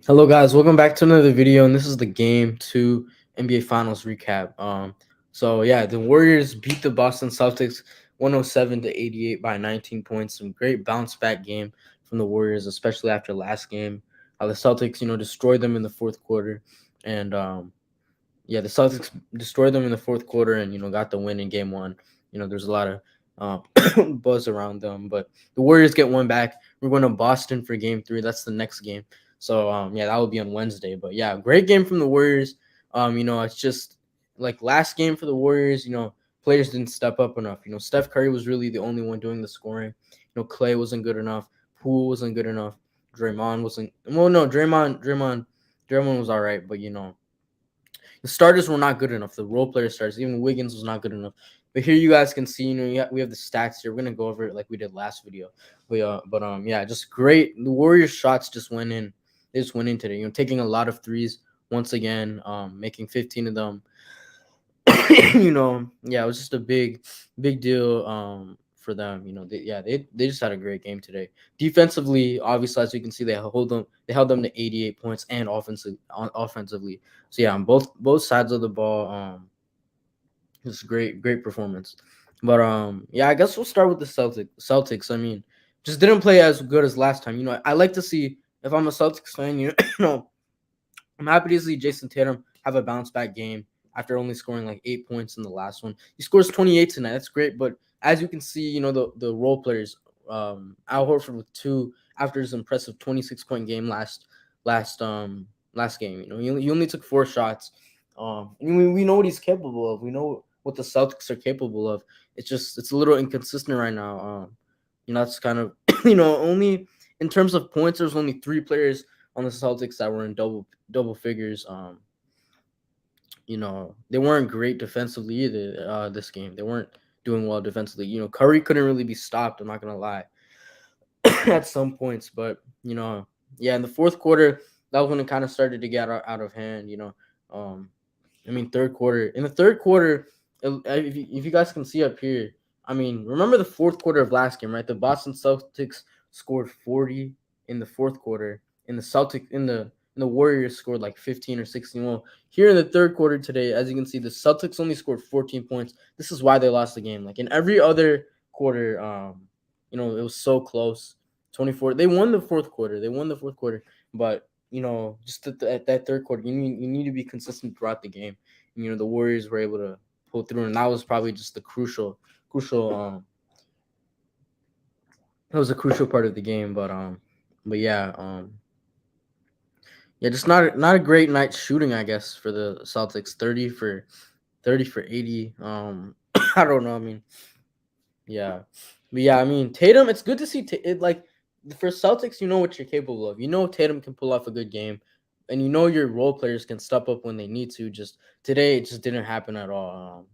Hello, guys. Welcome back to another video, and this is the Game 2 NBA Finals recap. The Warriors beat the Boston Celtics 107-88 by 19 points. Some great bounce back game from the Warriors, especially after last game. The Celtics, destroyed them in the fourth quarter, and the Celtics destroyed them in the fourth quarter, and got the win in Game 1. There's a lot of buzz around them, but the Warriors get one back. We're going to Boston for Game 3. That's the next game. So that will be on Wednesday. But yeah, great game from the Warriors. It's just like last game for the Warriors. Players didn't step up enough. Steph Curry was really the only one doing the scoring. Clay wasn't good enough. Poole wasn't good enough. Draymond wasn't. Well, no, Draymond was all right, but the starters were not good enough. The role player starters, even Wiggins was not good enough. But here you guys can see, we have the stats here. We're gonna go over it like we did last video. Just great. The Warriors shots just went in. They just went in today. Taking a lot of threes once again, making 15 of them. It was just a big deal for them. They just had a great game today. Defensively, obviously, as you can see, they held them to 88 points and offensively. So yeah, on both sides of the ball, it's great performance. But I guess we'll start with the Celtics. I mean, just didn't play as good as last time. I like to see, if I'm a Celtics fan, I'm happy to see Jason Tatum have a bounce back game after only scoring like 8 points in the last one. He scores 28 tonight. That's great. But as you can see, the role players, Al Horford with 2 after his impressive 26-point game last game. He only took 4 shots. We know what he's capable of. We know what the Celtics are capable of. It's a little inconsistent right now. That's kind of only in terms of points. There's only 3 players on the Celtics that were in double figures. They weren't great defensively either. This game, they weren't doing well defensively. Curry couldn't really be stopped. I'm not gonna lie, at some points, but in the fourth quarter, that was when it kind of started to get out of hand. Third quarter. In the third quarter, if you guys can see up here, remember the fourth quarter of last game, right? The Boston Celtics scored 40 in the fourth quarter, and the Warriors scored like 15 or 16. Well, here in the third quarter today, as you can see, the Celtics only scored 14 points. This is why they lost the game. Like in every other quarter, it was so close. 24. They won the fourth quarter. But just at that third quarter, you need to be consistent throughout the game. And, the Warriors were able to pull through, and that was probably just the crucial. That was a crucial part of the game, just not a great night shooting, I guess, for the Celtics. 30 for 80. I don't know. Yeah, Tatum. It's good to see it. Like for Celtics, you know what you're capable of. Tatum can pull off a good game, and your role players can step up when they need to. Just today, it just didn't happen at all.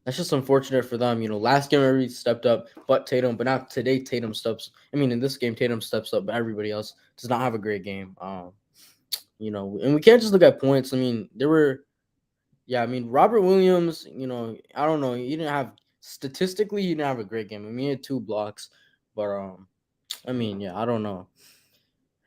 That's just unfortunate for them. Last game everybody stepped up, but Tatum. But not today. Tatum steps. In this game, Tatum steps up, but everybody else does not have a great game. And we can't just look at points. There were. Yeah, Robert Williams. I don't know. He didn't have statistically. He didn't have a great game. He had 2 blocks, but I don't know.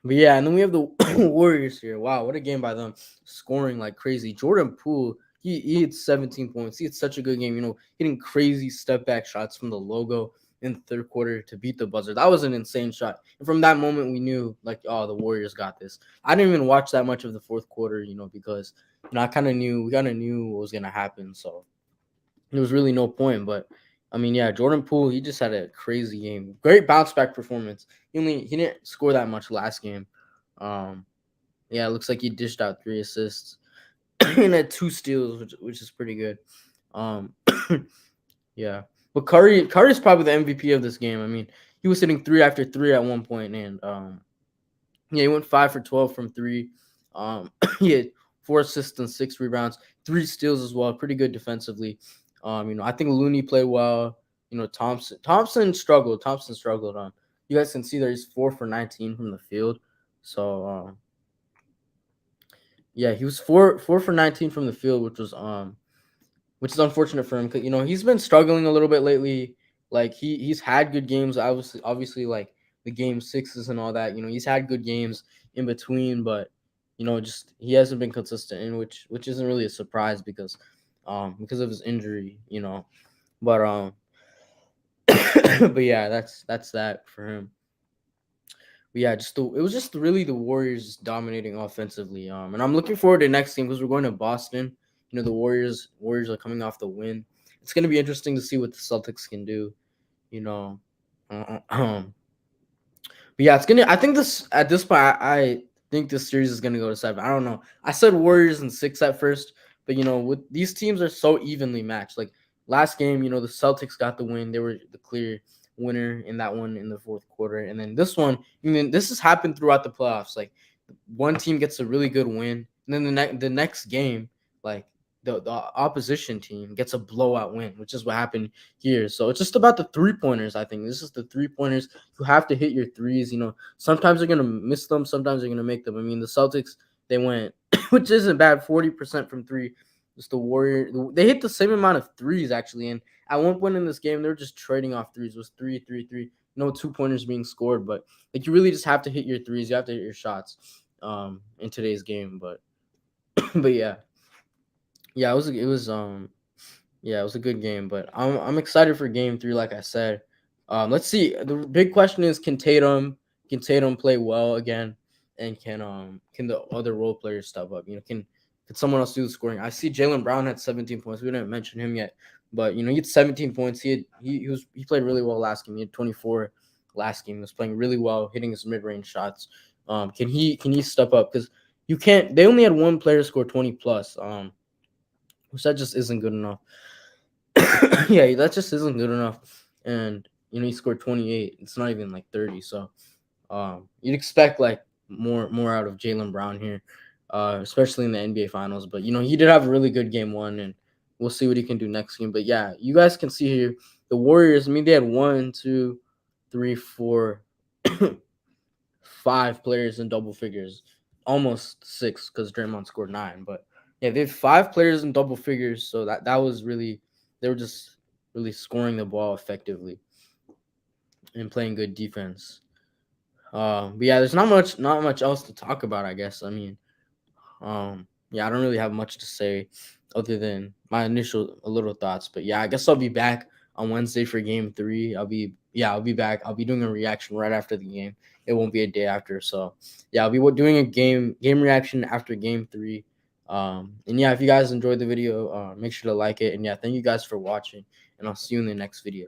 But yeah, and then we have the Warriors here. Wow, what a game by them, scoring like crazy. Jordan Poole, he had 17 points. He had such a good game. Hitting crazy step back shots from the logo in the third quarter to beat the buzzer. That was an insane shot. And from that moment, we knew like, oh, the Warriors got this. I didn't even watch that much of the fourth quarter, because we kind of knew what was gonna happen. So there was really no point. But Jordan Poole, he just had a crazy game. Great bounce back performance. He didn't score that much last game. It looks like he dished out 3 assists and had 2 steals, which is pretty good. Um, yeah, but Curry's probably the MVP of this game. He was hitting 3 after 3 at one point, and he went 5 for 12 from 3. He had 4 assists and 6 rebounds, 3 steals as well. Pretty good defensively. I think Looney played well. Thompson struggled. You guys can see that he's 4 for 19 from the field. So he was 4 for 19 from the field, which is unfortunate for him because he's been struggling a little bit lately. Like he's had good games, obviously like the game sixes and all that. He's had good games in between, but just he hasn't been consistent, in which isn't really a surprise because of his injury. But but yeah, that's that for him. But yeah, it was just really the Warriors dominating offensively. And I'm looking forward to next game because we're going to Boston. The Warriors are coming off the win. It's gonna be interesting to see what the Celtics can do. You know, but yeah, it's gonna. I think this at this point, I think this series is gonna go to 7. I don't know. I said Warriors in 6 at first, but with these teams are so evenly matched. Like last game, the Celtics got the win. They were the clear winner in that one in the fourth quarter, and then this one. This has happened throughout the playoffs. Like one team gets a really good win, and then the next game, like the opposition team gets a blowout win, which is what happened here. So it's just about the 3-pointers. I think this is the 3-pointers. You have to hit your threes. Sometimes you're gonna miss them, sometimes you're gonna make them. I mean, the Celtics, they went, which isn't bad, 40% from three. Just the Warrior, they hit the same amount of threes actually. And at one point in this game, they were just trading off threes. It was 3-3-3. No 2-pointers being scored, but like you really just have to hit your threes. You have to hit your shots in today's game. But but yeah, it was yeah, it was a good game. But I'm excited for game 3, like I said. Let's see. The big question is, can Tatum play well again, and can the other role players step up? Can someone else do the scoring? I see Jaylen Brown had 17 points. We didn't mention him yet, but he had 17 points. He played really well last game. He had 24 last game. He was playing really well, hitting his mid range shots. Can he step up? Because you can't. They only had one player score 20 plus. Which that just isn't good enough. Yeah, that just isn't good enough. And he scored 28. It's not even like 30. So you'd expect like more out of Jaylen Brown here, especially in the NBA Finals. But he did have a really good game 1, and we'll see what he can do next game. But yeah, you guys can see here the Warriors. I mean, they had 1, 2, 3, 4, 5 players in double figures, almost 6 because Draymond scored 9. But yeah, they had 5 players in double figures, so that was really, they were just really scoring the ball effectively and playing good defense. But yeah, there's not much else to talk about, I guess. I mean, yeah, I don't really have much to say other than my initial little thoughts. But yeah, I guess I'll be back on Wednesday for game 3. I'll be back. I'll be doing a reaction right after the game. It won't be a day after. So yeah, I'll be doing a game reaction after game 3. And yeah, if you guys enjoyed the video, make sure to like it. And yeah, thank you guys for watching, and I'll see you in the next video.